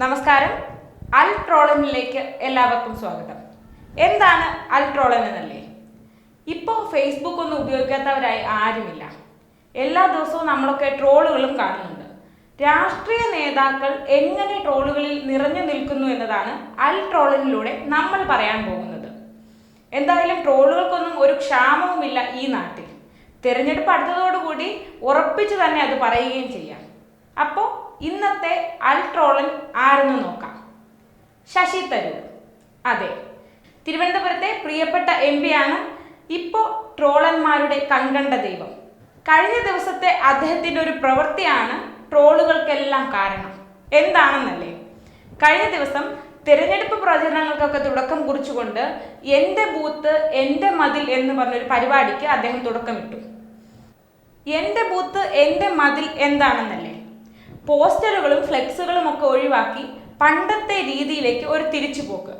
നമസ്കാരം. അൽ ട്രോളനിലേക്ക് എല്ലാവർക്കും സ്വാഗതം. എന്താണ് അൽ ട്രോളൻ എന്നല്ലേ? ഇപ്പോൾ ഫേസ്ബുക്ക് ഒന്നും ഉപയോഗിക്കാത്തവരായി ആരുമില്ല. എല്ലാ ദിവസവും നമ്മളൊക്കെ ട്രോളുകളും കാണുന്നുണ്ട്. രാഷ്ട്രീയ നേതാക്കൾ എങ്ങനെ ട്രോളുകളിൽ നിറഞ്ഞു നിൽക്കുന്നു എന്നതാണ് അൽ ട്രോളനിലൂടെ നമ്മൾ പറയാൻ പോകുന്നത്. എന്തായാലും ട്രോളുകൾക്കൊന്നും ഒരു ക്ഷാമവുമില്ല ഈ നാട്ടിൽ. തിരഞ്ഞെടുപ്പ് അടുത്തതോടുകൂടി ഉറപ്പിച്ചു തന്നെ അത് പറയുകയും ചെയ്യാം. അപ്പോൾ ഇന്നത്തെ അൽ ട്രോളൻ ആരെന്ന് നോക്കാം. ശശി തരൂർ. അതെ, തിരുവനന്തപുരത്തെ പ്രിയപ്പെട്ട MP ആണ് ഇപ്പോൾ ട്രോളന്മാരുടെ കൺകണ്ട ദൈവം. കഴിഞ്ഞ ദിവസത്തെ അദ്ദേഹത്തിൻ്റെ ഒരു പ്രവൃത്തിയാണ് ട്രോളുകൾക്കെല്ലാം കാരണം. എന്താണെന്നല്ലേ? കഴിഞ്ഞ ദിവസം തിരഞ്ഞെടുപ്പ് പ്രചരണങ്ങൾക്കൊക്കെ തുടക്കം കുറിച്ചുകൊണ്ട് എൻ്റെ ബൂത്ത് എൻ്റെ മതിൽ എന്ന് പറഞ്ഞൊരു പരിപാടിക്ക് അദ്ദേഹം തുടക്കമിട്ടു. എൻ്റെ ബൂത്ത് എൻ്റെ മതിൽ എന്താണെന്നല്ലേ? പോസ്റ്ററുകളും ഫ്ലെക്സുകളും ഒക്കെ ഒഴിവാക്കി പണ്ടത്തെ രീതിയിലേക്ക് ഒരു തിരിച്ചുപോക്ക്.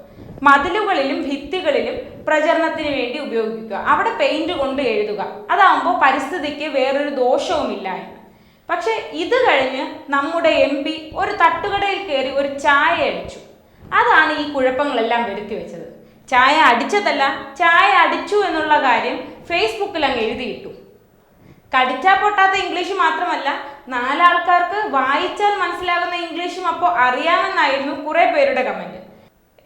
മതിലുകളിലും ഭിത്തികളിലും പ്രചരണത്തിന് വേണ്ടി ഉപയോഗിക്കുക, അവിടെ പെയിന്റ് കൊണ്ട് എഴുതുക. അതാവുമ്പോൾ പരിസ്ഥിതിക്ക് വേറൊരു ദോഷവുമില്ല എന്ന്. പക്ഷെ ഇത് കഴിഞ്ഞ് നമ്മുടെ MP ഒരു തട്ടുകടയിൽ കയറി ഒരു ചായ അടിച്ചു. അതാണ് ഈ കുഴപ്പങ്ങളെല്ലാം വരുത്തി വെച്ചത്. ചായ അടിച്ചതല്ല, ചായ അടിച്ചു എന്നുള്ള കാര്യം ഫേസ്ബുക്കിൽ അങ്ങ് എഴുതിയിട്ടു. കടിച്ചാ പൊട്ടാത്ത ഇംഗ്ലീഷ് മാത്രമല്ല, നാലാൾക്കാർക്ക് വായിച്ചാൽ മനസ്സിലാകുന്ന ഇംഗ്ലീഷും അപ്പോൾ അറിയാമെന്നായിരുന്നു കുറെ പേരുടെ കമന്റ്.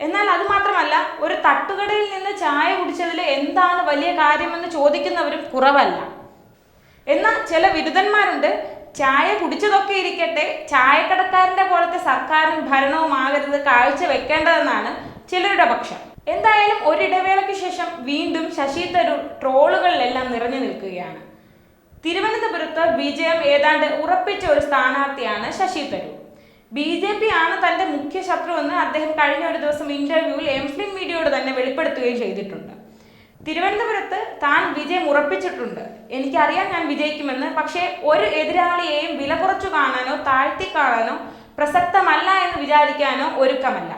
എന്നാൽ അത് മാത്രമല്ല, ഒരു തട്ടുകടയിൽ നിന്ന് ചായ കുടിച്ചതിൽ എന്താണ് വലിയ കാര്യമെന്ന് ചോദിക്കുന്നവരും കുറവല്ല. എന്നാൽ ചില വിരുദ്ധന്മാരുണ്ട്, ചായ കുടിച്ചതൊക്കെ ഇരിക്കട്ടെ, ചായക്കടക്കാരൻ്റെ പോലത്തെ സർക്കാരും ഭരണവും ആകരുത് കാഴ്ച വെക്കേണ്ടതെന്നാണ് ചിലരുടെ പക്ഷം. എന്തായാലും ഒരിടവേളയ്ക്ക് ശേഷം വീണ്ടും ശശി തരൂർ ട്രോളുകളിലെല്ലാം നിറഞ്ഞു നിൽക്കുകയാണ്. തിരുവനന്തപുരത്ത് വിജയം ഏതാണ്ട് ഉറപ്പിച്ച ഒരു സ്ഥാനാർത്ഥിയാണ് ശശി തരൂർ. BJP ആണ് തൻ്റെ മുഖ്യ ശത്രുവെന്ന് അദ്ദേഹം കഴിഞ്ഞ ഒരു ദിവസം ഇന്റർവ്യൂവിൽ എംഫിലിം മീഡിയയോട് തന്നെ വെളിപ്പെടുത്തുകയും ചെയ്തിട്ടുണ്ട്. തിരുവനന്തപുരത്ത് താൻ വിജയം ഉറപ്പിച്ചിട്ടുണ്ട്, എനിക്കറിയാം ഞാൻ വിജയിക്കുമെന്ന്. പക്ഷേ ഒരു എതിരാളിയെയും വില കുറച്ചു കാണാനോ താഴ്ത്തി കാണാനോ പ്രസക്തമല്ല എന്ന് വിചാരിക്കാനോ ഒരുക്കമല്ല.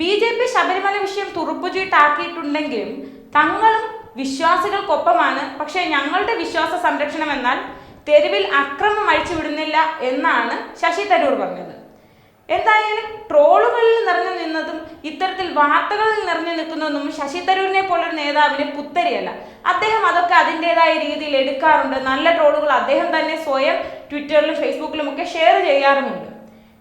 BJP ശബരിമല വിഷയം തുറുപ്പുചീട്ടാക്കിയിട്ടുണ്ടെങ്കിലും തങ്ങളും വിശ്വാസികൾക്കൊപ്പമാണ്. പക്ഷേ ഞങ്ങളുടെ വിശ്വാസ സംരക്ഷണം എന്നാൽ തെരുവിൽ അക്രമം അഴിച്ചുവിടുന്നില്ല എന്നാണ് ശശി തരൂർ പറഞ്ഞത്. എന്തായാലും ട്രോളുകളിൽ നിറഞ്ഞു നിന്നതും ഇത്തരത്തിൽ വാർത്തകളിൽ നിറഞ്ഞു നിൽക്കുന്നതൊന്നും ശശി തരൂരിനെ പോലൊരു നേതാവിന് പുത്തരിയല്ല. അദ്ദേഹം അതൊക്കെ അതിൻ്റെതായ രീതിയിൽ എടുക്കാറുണ്ട്. നല്ല ട്രോളുകൾ അദ്ദേഹം തന്നെ സ്വയം ട്വിറ്ററിലും ഫേസ്ബുക്കിലും ഒക്കെ ഷെയർ ചെയ്യാറുമുണ്ട്.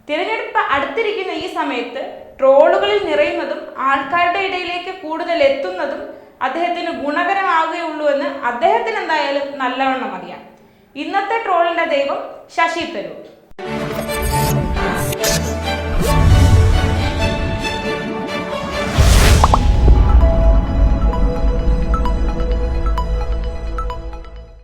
തിരഞ്ഞെടുപ്പ് അടുത്തിരിക്കുന്ന ഈ സമയത്ത് ട്രോളുകളിൽ നിറയുന്നതും ആൾക്കാരുടെ ഇടയിലേക്ക് കൂടുതൽ എത്തുന്നതും അദ്ദേഹത്തിന് ഗുണകരമാവുകയുള്ളൂ എന്ന് അദ്ദേഹത്തിന് എന്തായാലും നല്ലവണ്ണം അറിയാം. ഇന്നത്തെ ട്രോളിൻ്റെ ദൈവം ശശി തരൂർ.